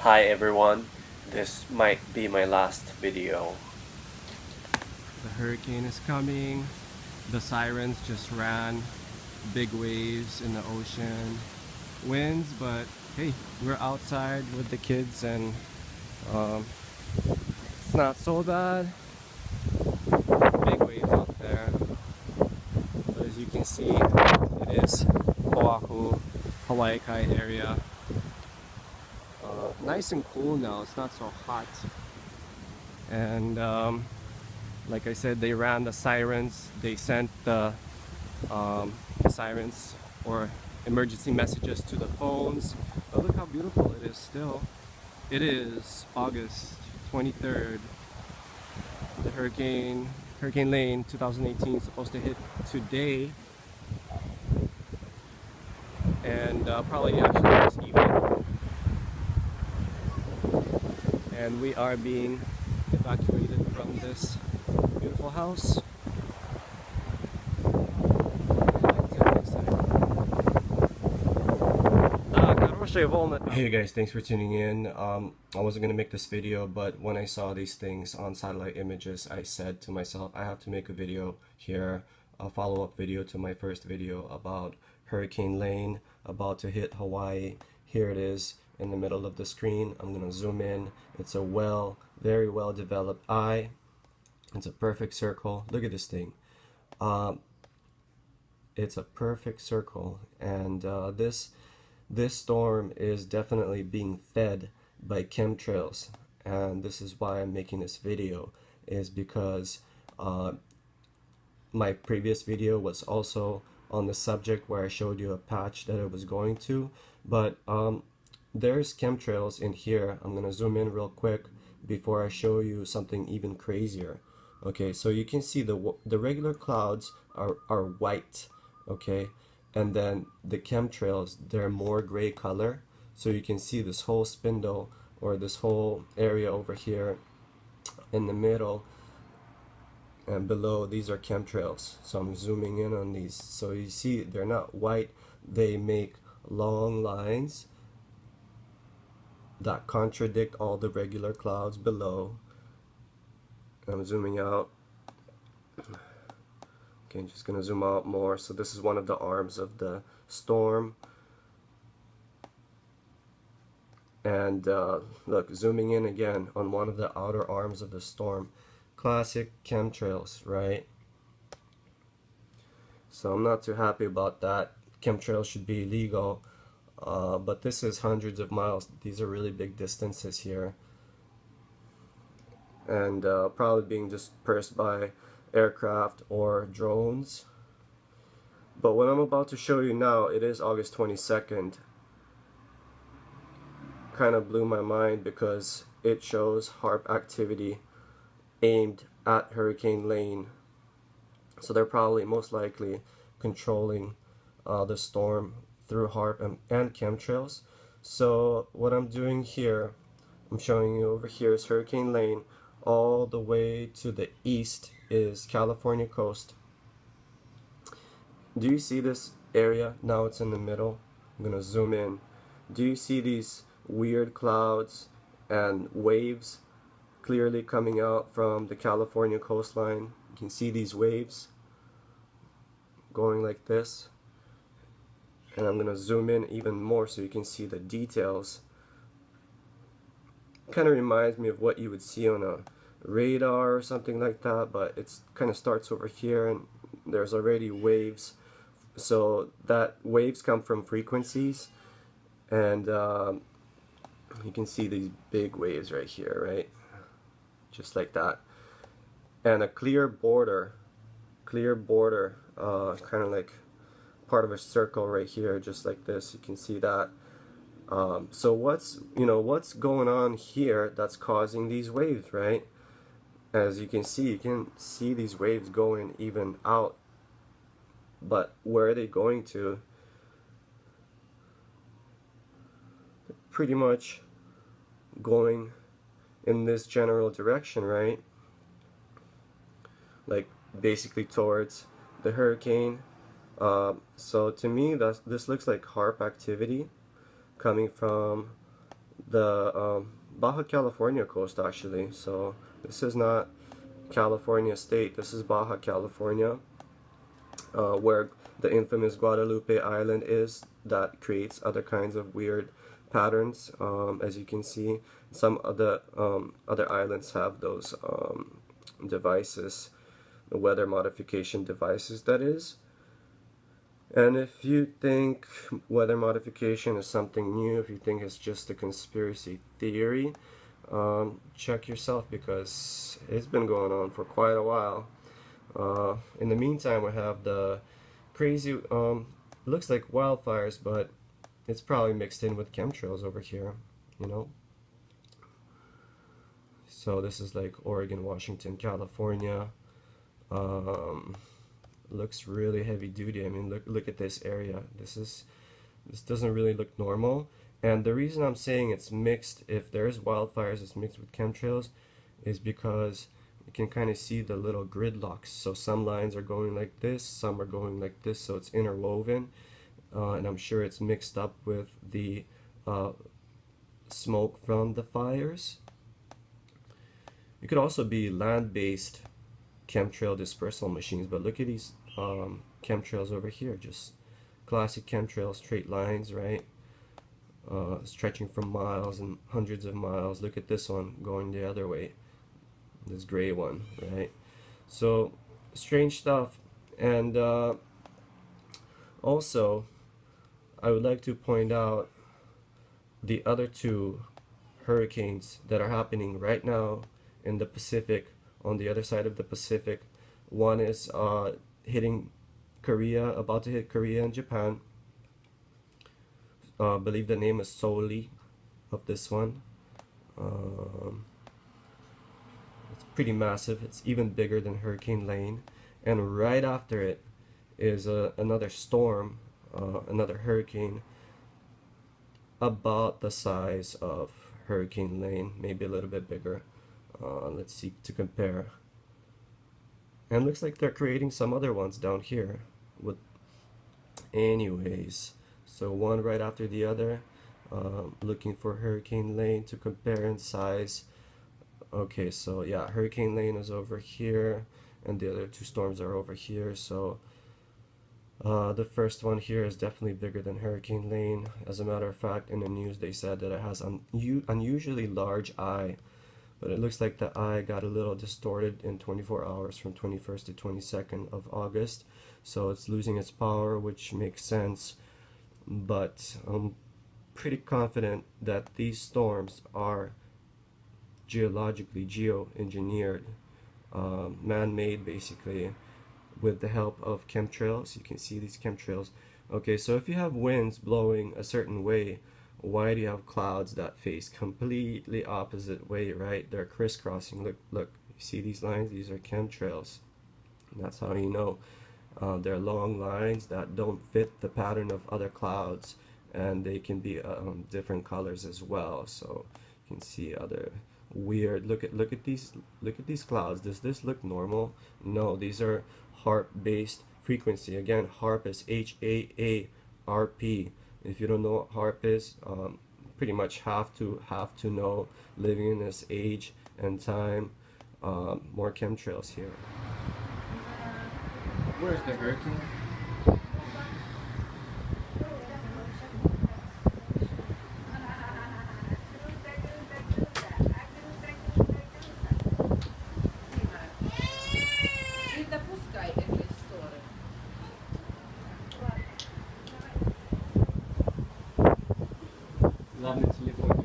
Hi everyone, this might be my last video. The hurricane is coming. The sirens just ran. Big waves in the ocean. Winds, but hey, we're outside with the kids and um, it's not so bad. Big waves out there. But as you can see, it is Oahu, Hawaii Kai area. Nice and cool now. It's not so hot. And like I said, they ran the sirens. They sent the sirens or emergency messages to the phones. But look how beautiful it is still. It is August 23rd. The Hurricane Lane 2018 is supposed to hit today. And probably actually this evening. And we are being evacuated from this beautiful house. Hey guys, thanks for tuning in. I wasn't gonna make this video, but when I saw these things on satellite images, I said to myself, I have to make a video here, a follow-up video to my first video about Hurricane Lane about to hit Hawaii. Here it is in the middle of the screen. I'm gonna zoom in. It's a very well developed eye. It's a perfect circle. Look at this thing. It's a perfect circle, and this storm is definitely being fed by chemtrails, and this is why I'm making this video, is because my previous video was also on the subject where I showed you a patch that it was going to, but there's chemtrails in here. I'm gonna zoom in real quick before I show you something even crazier. Okay, so you can see the regular clouds are white, okay, and then the chemtrails, they're more gray color. So you can see this whole spindle, or this whole area over here in the middle and below, these are chemtrails. So I'm zooming in on these. So you see they're not white, they make long lines that contradict all the regular clouds below. I'm zooming out. Okay, just gonna zoom out more. So this is one of the arms of the storm. And look, zooming in again on one of the outer arms of the storm. Classic chemtrails, right? So I'm not too happy about that. Chemtrails should be illegal, but this is hundreds of miles. These are really big distances here, and probably being dispersed by aircraft or drones. But what I'm about to show you now, it is August 22nd. Kind of blew my mind because it shows HAARP activity aimed at Hurricane Lane. So they're probably most likely controlling the storm through HAARP and chemtrails. So what I'm doing here, I'm showing you over here is Hurricane Lane. All the way to the east is California coast. Do you see this area? Now it's in the middle. I'm gonna zoom in. Do you see these weird clouds and waves clearly coming out from the California coastline? You can see these waves going like this. And I'm gonna zoom in even more so you can see the details. Kind of reminds me of what you would see on a radar or something like that, but it's kind of starts over here and there's already waves. So that waves come from frequencies, and you can see these big waves right here, right? Just like that. And a clear border, kind of like part of a circle right here, just like this. You can see that. So what's going on here that's causing these waves, right? As you can see these waves going even out, but where are they going to? Pretty much going in this general direction, right? Like basically towards the hurricane. So to me, this looks like HAARP activity coming from the Baja California coast actually. So this is not California state, this is Baja California, where the infamous Guadalupe Island is, that creates other kinds of weird patterns. As you can see, some of the other islands have those devices, the weather modification devices, that is. And if you think weather modification is something new, if you think it's just a conspiracy theory, check yourself, because it's been going on for quite a while. In the meantime, we have the crazy, looks like wildfires, but it's probably mixed in with chemtrails over here, you know. So this is like Oregon, Washington, California. Looks really heavy duty. I mean, look at this area. This doesn't really look normal. And the reason I'm saying it's mixed, if there's wildfires, it's mixed with chemtrails, is because you can kind of see the little gridlocks. So some lines are going like this, some are going like this, so it's interwoven. And I'm sure it's mixed up with the smoke from the fires. It could also be land-based chemtrail dispersal machines, but look at these chemtrails over here, just classic chemtrails, straight lines, right? Stretching for miles and hundreds of miles. Look at this one going the other way, this gray one, right? So strange stuff. And also I would like to point out the other two hurricanes that are happening right now in the Pacific, on the other side of the Pacific. One is hitting Korea, about to hit Korea and Japan. I believe the name is Soli of this one. It's pretty massive. It's even bigger than Hurricane Lane. And right after it is another storm, another hurricane about the size of Hurricane Lane, maybe a little bit bigger. Let's see to compare. And looks like they're creating some other ones down here. Anyways, so one right after the other. Looking for Hurricane Lane to compare in size. Okay, so yeah, Hurricane Lane is over here, and the other two storms are over here. So the first one here is definitely bigger than Hurricane Lane. As a matter of fact, in the news they said that it has an unusually large eye, but it looks like the eye got a little distorted in 24 hours from 21st to 22nd of August. So it's losing its power, which makes sense. But I'm pretty confident that these storms are geologically geo-engineered, man-made basically, with the help of chemtrails. You can see these chemtrails. Okay, so if you have winds blowing a certain way, why do you have clouds that face completely opposite way, right? They're crisscrossing. Look, you see these lines? These are chemtrails. And that's how you know. They're long lines that don't fit the pattern of other clouds, and they can be different colors as well. So you can see other weird. Look at these clouds. Does this look normal? No, these are HAARP based frequency. Again, HAARP is HAARP. If you don't know what HAARP is, pretty much have to know, living in this age and time. More chemtrails here. Where's the hurricane? Главный телефон.